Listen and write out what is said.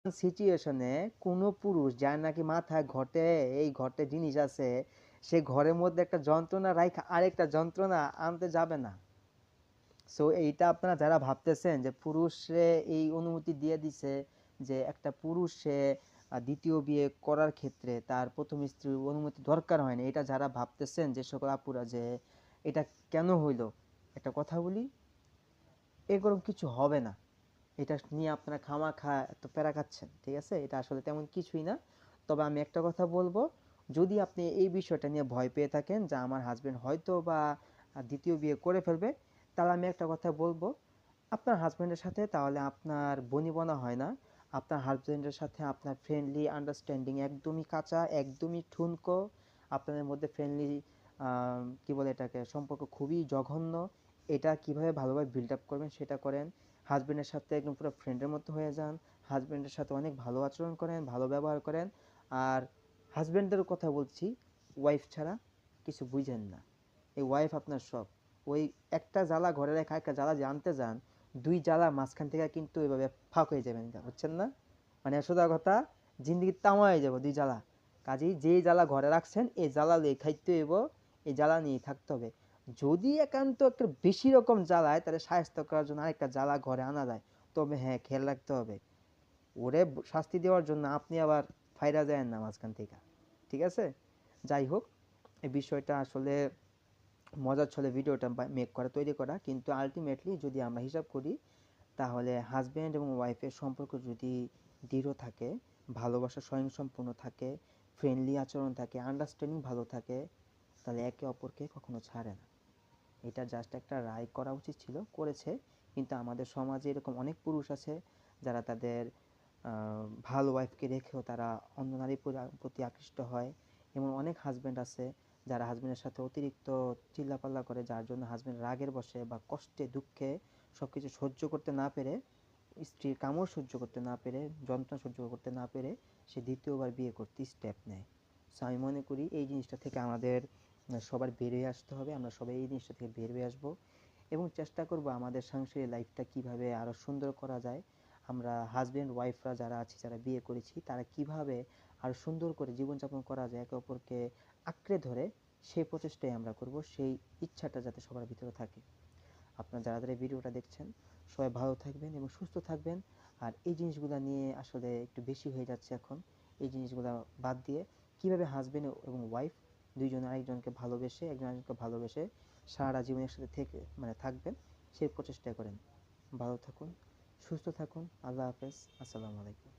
সিচুয়েশনে কোনো পুরুষ যার নাকি মাথায় ঘটে এই ঘটে জিনিস আছে, সে ঘরের মধ্যে একটা যন্ত্রণা রাইখা আরেকটা যন্ত্রণা আনতে যাবে না। সো এইটা আপনারা যারা ভাবতেছেন যে পুরুষে এই অনুমতি দিয়ে দিছে যে একটা পুরুষে দ্বিতীয় বিয়ে করার ক্ষেত্রে তার প্রথম স্ত্রীর অনুমতি দরকার হয় না, এটা যারা ভাবতেছেন যে সকল আপুরা যে এটা কেন হইলো, একটা কথা বলি, এরকম কিছু হবে না। এটা নিয়ে আপনারা খামাখা এত প্যারা খাচ্ছেন, ঠিক আছে? এটা আসলে তেমন কিছুই না। তবে আমি একটা কথা বলবো, যদি আপনি এই বিষয়টা নিয়ে ভয় পেয়ে থাকেন যে আমার হাজবেন্ড হয়তো বা দ্বিতীয় বিয়ে করে ফেলবে, তাহলে আমি একটা কথা বলবো, আপনার হাজবেন্ডের সাথে তাহলে আপনার বনিবনা হয় না। আপনার হাজবেন্ডের সাথে আপনার ফ্রেন্ডলি আন্ডারস্ট্যান্ডিং একদমই কাঁচা, একদমই ঠুনকো, আপনাদের মধ্যে ফ্রেন্ডলি কি বলে এটাকে, সম্পর্ক খুবই জঘন্য। এটা কিভাবে ভালোভাবে বিল্ড আপ করবেন সেটা করেন। হাজবেন্ডের সাথে একদম পুরো ফ্রেন্ডের মতো হয়ে যান, হাজবেন্ডের সাথে অনেক ভালো আচরণ করেন, ভালো ব্যবহার করেন। আর হাজবেন্ডের কথা বলছি, ওয়াইফ ছাড়া কিছু বুঝেন না। এই ওয়াইফ আপনার সব। ওই একটা জ্বালা ঘরে রেখে একটা জ্বালা জানতে যান, দুই জ্বালা মাঝখান থেকে কিন্তু এভাবে ফাঁক হয়ে যাবেন, বুঝছেন না? মানে সোজা কথা, জিন্দগি তামা হয়ে যাবো দুই জ্বালা। কাজেই যেই জ্বালা ঘরে রাখছেন এই জ্বালা নিয়ে খাইতে হইব, এই জ্বালা নিয়ে থাকতে হবে। যদি একান্ত একটা বেশি রকম জ্বালায় তাহলে সাহায্য করার জন্য আরেকটা জ্বালা ঘরে আনা যায়। তবে হ্যাঁ, খেয়াল রাখতে হবে ওরে শাস্তি দেওয়ার জন্য আপনি আবার ফায়রা যায় না মাঝখান থেকে, ঠিক আছে? যাই হোক, এই বিষয়টা আসলে মজার ছলে ভিডিওটা মেক করা, তৈরি করা, কিন্তু আলটিমেটলি যদি আমরা হিসাব করি তাহলে হাজব্যান্ড এবং ওয়াইফের সম্পর্ক যদি দৃঢ় থাকে, ভালোবাসা স্বয়ংসম্পূর্ণ থাকে, ফ্রেন্ডলি আচরণ থাকে, আন্ডারস্ট্যান্ডিং ভালো থাকে, তাহলে একে অপরকে কখনো ছাড়ে না। এটা জাস্ট একটা রায় করা উচিত ছিল, করেছে। কিন্তু আমাদের সমাজে এরকম অনেক পুরুষ আছে যারা তাদের ভালো ওয়াইফকে রেখেও তারা অন্য নারীর প্রতি আকৃষ্ট হয়। এমন অনেক হাজব্যান্ড আছে যারা হাজব্যান্ডের সাথে অতিরিক্ত চিল্লাপাল্লা করে, যার জন্য হাজব্যান্ড রাগের বশে বা কষ্টে দুঃখে সব কিছু সহ্য করতে না পেরে, স্ত্রীর কামড় সহ্য করতে না পেরে, যন্ত্রণা সহ্য করতে না পেরে সে দ্বিতীয়বার বিয়ে করতে স্টেপ নেয়। সো আমি মনে করি এই জিনিসটা থেকে আমাদের সবার বের হয়ে আসতে হবে। আমরা সবাই এই জিনিসটা থেকে বের হয়ে আসবো এবং চেষ্টা করব আমাদের সাংসারিক লাইফটা কিভাবে আরও সুন্দর করা যায়। আমরা হাজব্যান্ড ওয়াইফরা যারা আছি, যারা বিয়ে করেছি, তারা কিভাবে আরও সুন্দর করে জীবনযাপন করা যায়, একে অপরকে আঁকড়ে ধরে, সেই প্রচেষ্টাই আমরা করব। সেই ইচ্ছাটা যাতে সবার ভিতরে থাকে। আপনারা যারা যারা এই ভিডিওটা দেখছেন সবাই ভালো থাকবেন এবং সুস্থ থাকবেন। আর এই জিনিসগুলো নিয়ে আসলে একটু বেশি হয়ে যাচ্ছে এখন। এই জিনিসগুলো বাদ দিয়ে কিভাবে হাজবেন্ড এবং ওয়াইফ দুইজন আরেকজনকে ভালোবেসে, একজন আরেকজনকে ভালোবেসে সারা জীবন একসাথে থেকে মানে থাকবেন, সেই প্রচেষ্টা করেন। ভালো থাকুন, সুস্থ থাকুন। আল্লাহ হাফেজ। আসসালামু আলাইকুম।